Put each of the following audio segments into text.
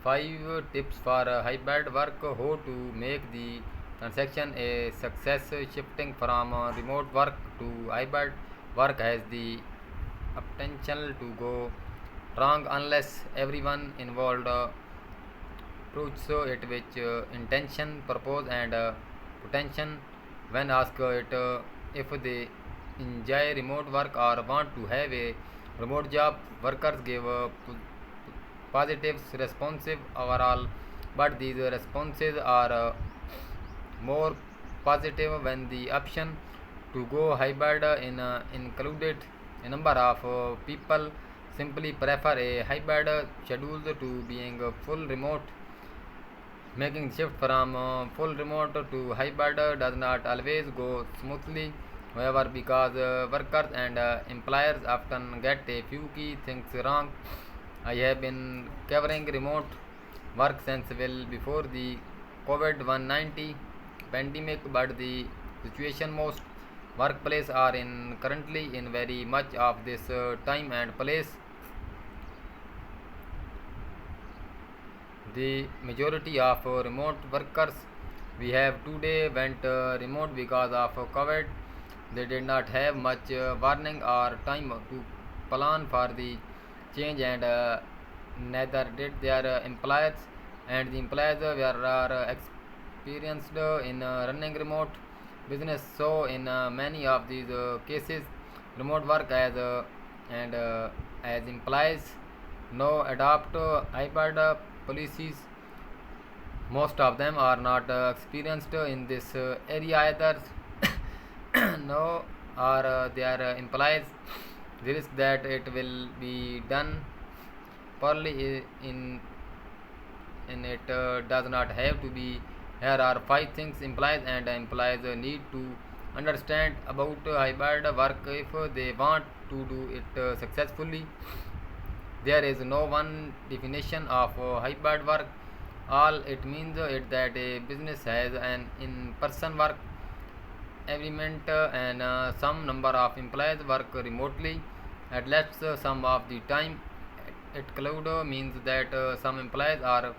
5 tips for hybrid work. How to make the transaction a success. Shifting from remote work to hybrid work has the potential to go wrong unless everyone involved approaches it with intention, purpose, and potential. When asked if they enjoy remote work or want to have a remote job, workers give positives responsive overall, but these responses are more positive when the option to go hybrid included. A number of people simply prefer a hybrid schedule to being full remote. Making shift from full remote to hybrid does not always go smoothly. However, because workers and employers often get a few key things wrong, I have been covering remote work since well before the COVID-19 pandemic, but the situation most workplaces are in currently in very much of this time and place. The majority of remote workers we have today went remote because of COVID. They did not have much warning or time to plan for the change, and neither did their employers. And the employers were experienced in running remote business. So, in many of these cases, remote work as implies no adopt hybrid policies. Most of them are not experienced in this area either. No, or there implies the risk that it will be done poorly in it does not have to be. Here are 5 things implies and implies need to understand about hybrid work if they want to do it successfully. There is no one definition of hybrid work. All it means is that a business has an in-person work environment and some number of employees work remotely at least some of the time. It cloud means that some employees are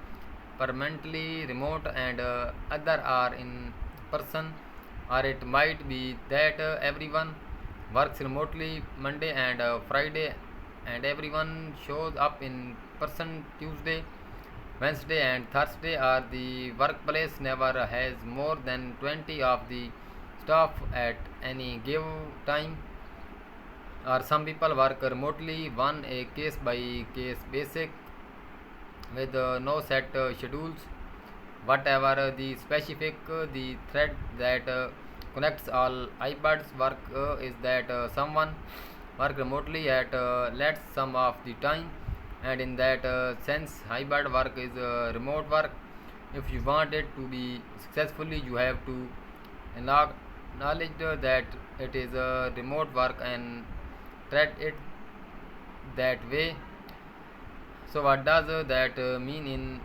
permanently remote and other are in person, or it might be that everyone works remotely Monday and Friday and everyone shows up in person Tuesday, Wednesday, and Thursday, or the workplace never has more than 20 of the staff at any given time, or some people work remotely on a case by case basis with no set schedules. Whatever the specific, the thread that connects all hybrids work is that someone work remotely at less some of the time, and in that sense hybrid work is remote work. If you want it to be successfully, you have to acknowledge that it is a remote work and treat it that way. So what does that mean in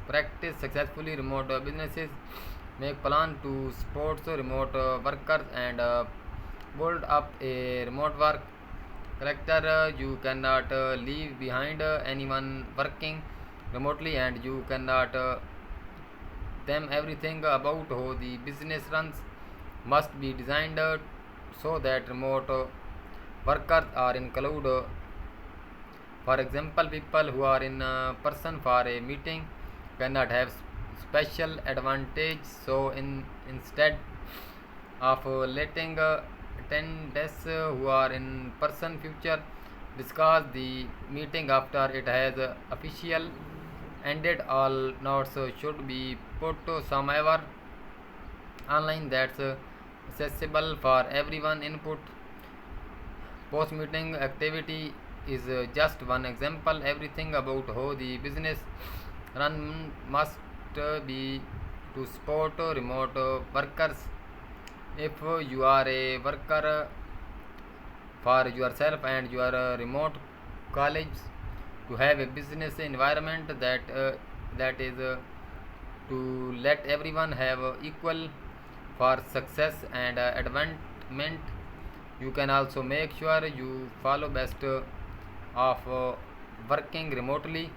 practice? Successfully remote businesses make plan to support remote workers and build up a remote work character. You cannot leave behind anyone working remotely, and you cannot them everything about how the business runs must be designed so that remote workers are included. For example, people who are in person for a meeting cannot have special advantage. So, instead of letting attendees who are in person future discuss the meeting after it has official ended, all notes should be put somewhere online that's accessible for everyone input. Post meeting activity is just one example. Everything about how the business run must be to support remote workers. If you are a worker for yourself and you are a remote colleagues, to have a business environment that is to let everyone have equal for success and advancement. You can also make sure you follow best of working remotely.